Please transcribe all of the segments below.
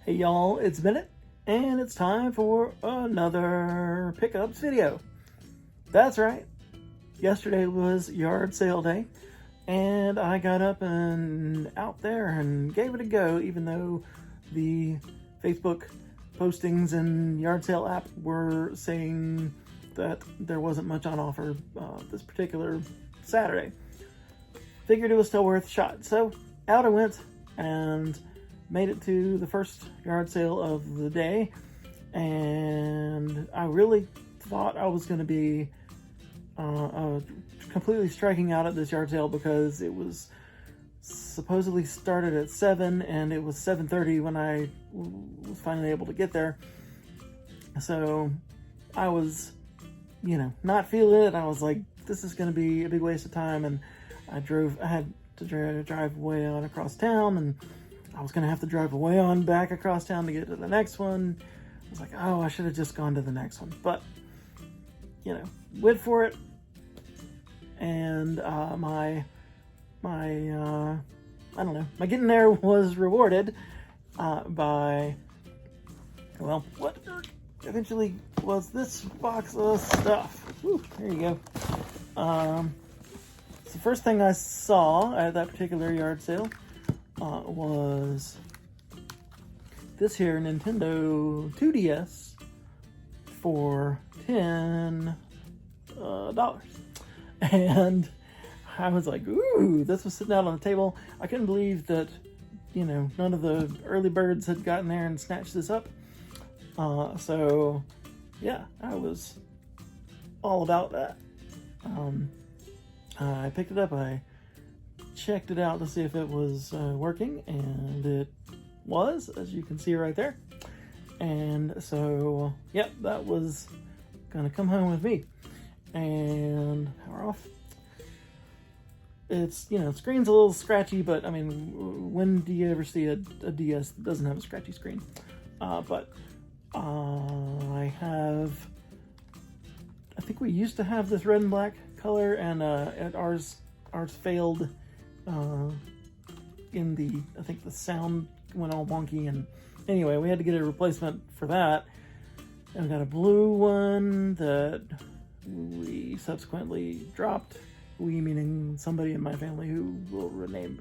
Hey y'all, it's Bennett, and it's time for another pickups video. That's right, yesterday was yard sale day, and I got up and out there and gave it a go, even though the Facebook postings and yard sale app were saying that there wasn't much on offer this particular Saturday. Figured it was still worth a shot, so out I went and made it to the first yard sale of the day, and I really thought I was going to be completely striking out at this yard sale because it was supposedly started at 7 and it was 7:30 when I was finally able to get there. So I was, not feeling it. I was like, this is going to be a big waste of time, and I had to drive way on across town, and I was going to have to drive way on back across town to get to the next one. I was like, oh, I should have just gone to the next one. But, went for it. And my getting there was rewarded by, what eventually was this box of stuff. Whew, there you go. The first thing I saw at that particular yard sale was this here Nintendo 2DS for $10. And I was like, ooh, this was sitting out on the table. I couldn't believe that, none of the early birds had gotten there and snatched this up. So, yeah, I was all about that. I picked it up. I checked it out to see if it was working, and it was, as you can see right there. And so, yep, that was gonna come home with me. And power off. It's, screen's a little scratchy, but I mean, when do you ever see a DS that doesn't have a scratchy screen? But I think we used to have this red and black color, and ours failed I think the sound went all wonky, and anyway, we had to get a replacement for that. And we got a blue one that we subsequently dropped. We meaning somebody in my family who will remain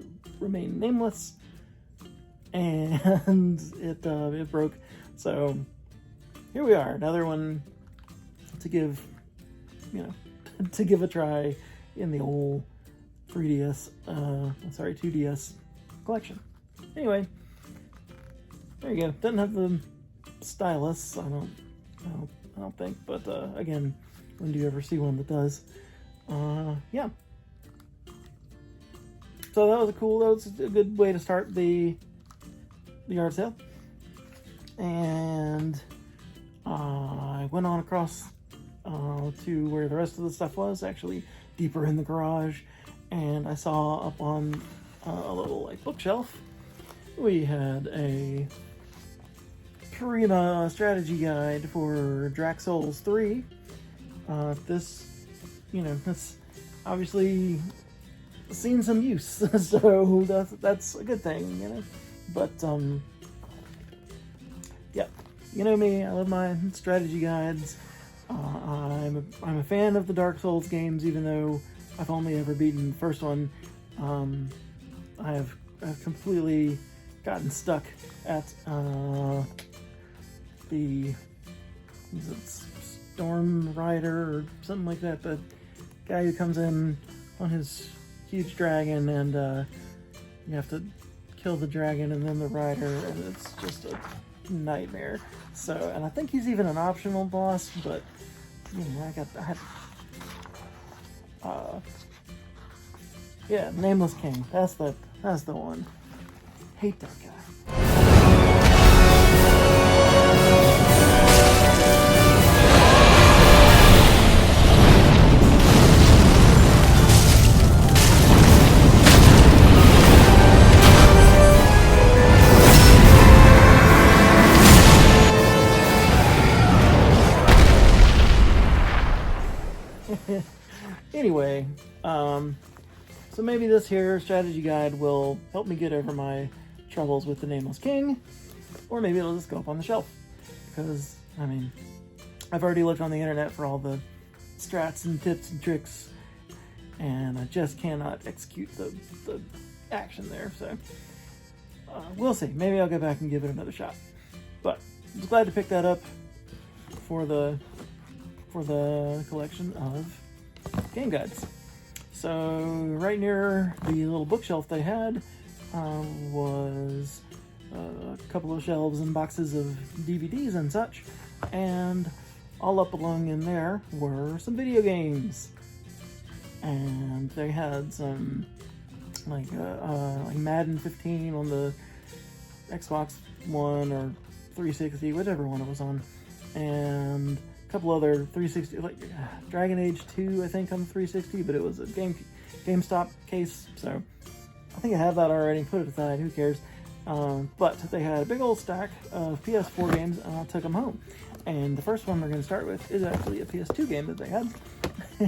nameless, and it broke. So here we are, another one to give a try in the old 2DS collection. Anyway, there you go. Doesn't have the stylus, I don't think, but again, when do you ever see one that does? Yeah. So that was a good way to start the yard sale. And I went on across to where the rest of the stuff was, actually deeper in the garage, and I saw up on a little bookshelf we had a Prima strategy guide for Drax Souls 3. This obviously seen some use, so that's a good thing, But yeah, me, I love my strategy guides. I'm a fan of the Dark Souls games, even though I've only ever beaten the first one. I've completely gotten stuck at the Storm Rider or something like that. The guy who comes in on his huge dragon, and you have to kill the dragon and then the rider, and it's just a nightmare. So, and I think he's even an optional boss, but yeah, Nameless King. That's the one. Hate that guy. Anyway, so maybe this here strategy guide will help me get over my troubles with the Nameless King, or maybe it'll just go up on the shelf. Because, I mean, I've already looked on the internet for all the strats and tips and tricks, and I just cannot execute the action there, so we'll see. Maybe I'll go back and give it another shot. But I was glad to pick that up for the collection of game guides. So right near the little bookshelf they had was a couple of shelves and boxes of DVDs and such, and all up along in there were some video games. And they had some like Madden 15 on the Xbox One or 360, whichever one it was on, and a couple other 360, like Dragon Age 2, I think, on the 360, but it was a GameStop case, so I think I have that already. Put it aside, who cares? But they had a big old stack of PS4 games, and I took them home. And the first one we're going to start with is actually a PS2 game that they had,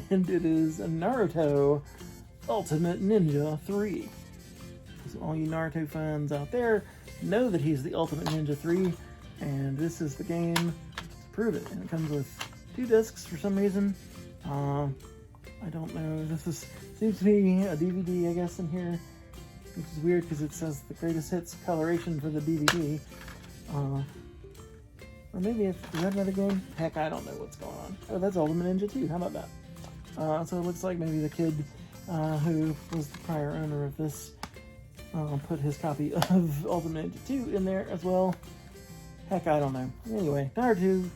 and it is Naruto Ultimate Ninja 3. So all you Naruto fans out there know that he's the Ultimate Ninja 3, and this is the game to prove it. And it comes with 2 discs for some reason. I don't know. Seems to be a DVD, I guess, in here, which is weird because it says the greatest hits coloration for the DVD. Or maybe is that another game? Heck, I don't know what's going on. Oh, that's Ultimate Ninja 2. How about that? So it looks like maybe the kid who was the prior owner of this put his copy of Ultimate Ninja 2 in there as well. Heck, I don't know. Anyway, Naruto?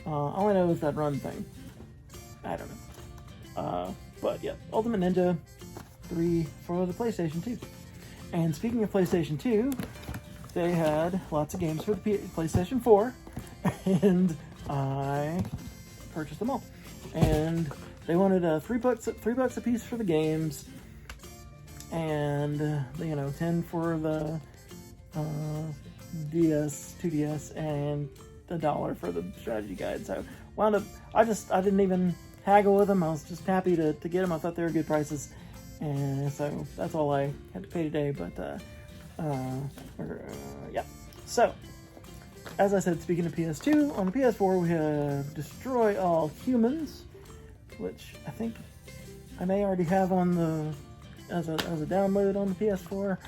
All I know is that run thing. I don't know. But yeah, Ultimate Ninja 3 for the PlayStation 2. And speaking of PlayStation 2, they had lots of games for the PlayStation 4, and I purchased them all. And they wanted $3 a piece for the games, and 10 for the DS, 2DS, and $1 for the strategy guide. So wound up, I didn't even haggle with them. I was just happy to get them. I thought they were good prices, and so that's all I had to pay today. But yeah. So, as I said, speaking of PS2, on the PS4 we have Destroy All Humans, which I think I may already have on the as a download on the PS4.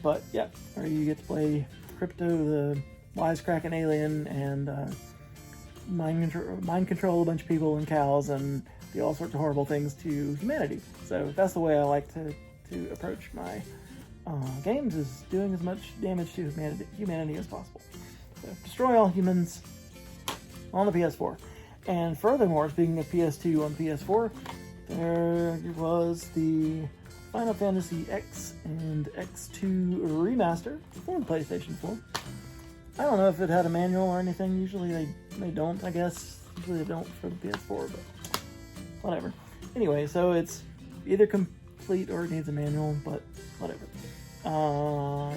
But yeah, or you get to play Crypto, the wisecracking alien, and mind control a bunch of people and cows and do all sorts of horrible things to humanity. So that's the way I like to approach my games, is doing as much damage to humanity as possible. So Destroy All Humans on the PS4. And furthermore, speaking of PS2 on PS4, there was the Final Fantasy X and X2 remaster for the PlayStation 4. I don't know if it had a manual or anything. Usually they don't, I guess. Usually they don't for the PS4, but whatever. Anyway, so it's either complete or it needs a manual, but whatever.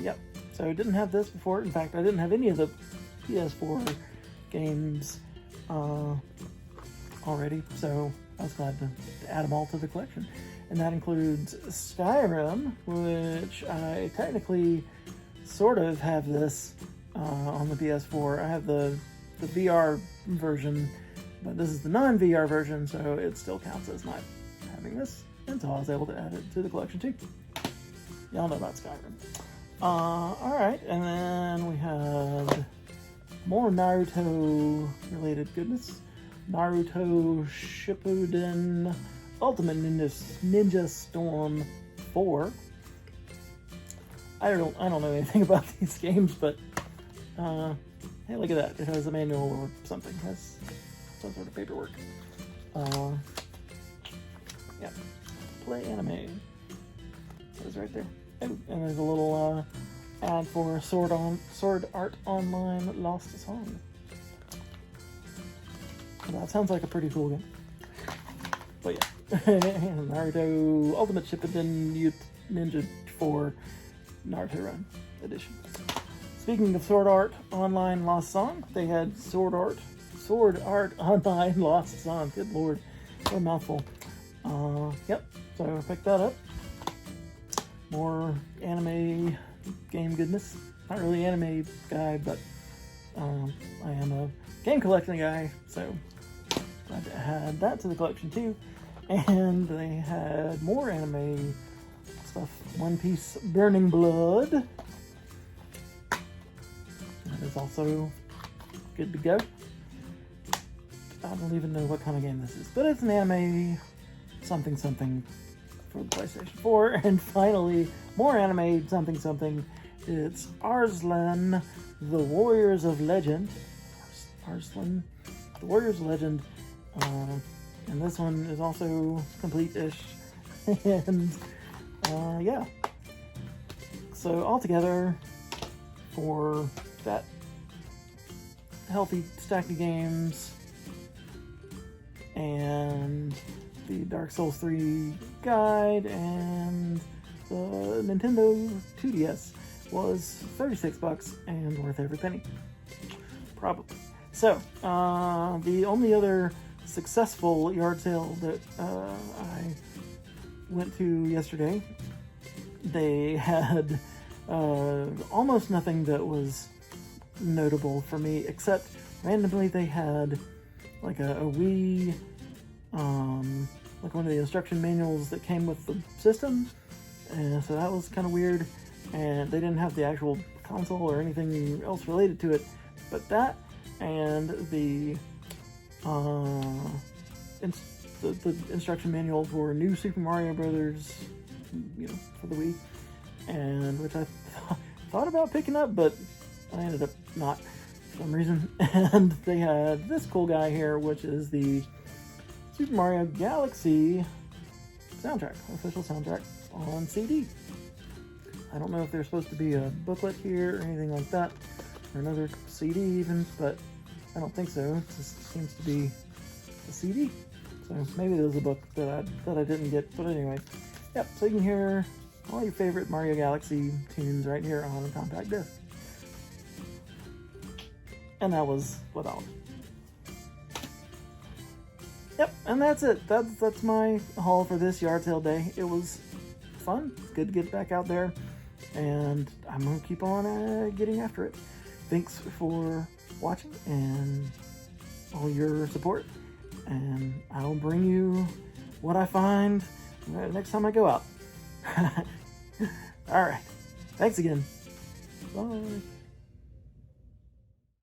Yep. So I didn't have this before. In fact, I didn't have any of the PS4 games already, so I was glad to add them all to the collection. And that includes Skyrim, which I technically sort of have this on the PS4. I have the VR version, but this is the non-VR version, so it still counts as not having this. And so I was able to add it to the collection too. Y'all know about Skyrim. Alright, and then we have more Naruto related goodness. Naruto Shippuden Ultimate Ninja Storm 4. I don't know anything about these games, but hey, look at that. It has a manual or something. It has some sort of paperwork. Yeah. Play anime. It says right there. And there's a little ad for Sword Art Online Lost Song. That sounds like a pretty cool game. But yeah, Naruto Ultimate Shippuden Ninja 4 Naruto Run Edition. Speaking of Sword Art Online Lost Song, they had Sword Art Online Lost Song. Good lord, what a mouthful. Yep, so I picked that up. more anime game goodness. Not really an anime guy, but I am a game collecting guy, so glad to add that to the collection too. And they had more anime stuff. One Piece Burning Blood. That is also good to go. I don't even know what kind of game this is, but it's an anime something something for the PlayStation 4. And finally, more anime something something. It's Arslan, the Warriors of Legend. Arslan, the Warriors of Legend. And this one is also complete-ish. And yeah. So altogether, for that healthy stack of games and the Dark Souls 3 guide and the Nintendo 2DS was $36 and worth every penny. Probably. So, the only other successful yard sale that I went to yesterday, they had almost nothing that was notable for me, except randomly they had like a Wii, like one of the instruction manuals that came with the system, and so that was kind of weird. And they didn't have the actual console or anything else related to it, but that and the instruction manual for New Super Mario Brothers, for the Wii, and which I thought about picking up, but I ended up not for some reason. And they had this cool guy here, which is the Super Mario Galaxy soundtrack, official soundtrack on CD. I don't know if there's supposed to be a booklet here or anything like that, or another CD even, but I don't think so. It just seems to be a CD. So maybe there's a book that I didn't get, but anyway. Yep, so you can hear all your favorite Mario Galaxy tunes right here on a compact disc. And that was without. Yep, and that's it. That's my haul for this yard sale day. It was fun. It's good to get back out there, and I'm gonna keep on getting after it. Thanks for watching and all your support, and I'll bring you what I find next time I go out. All right. Thanks again. Bye.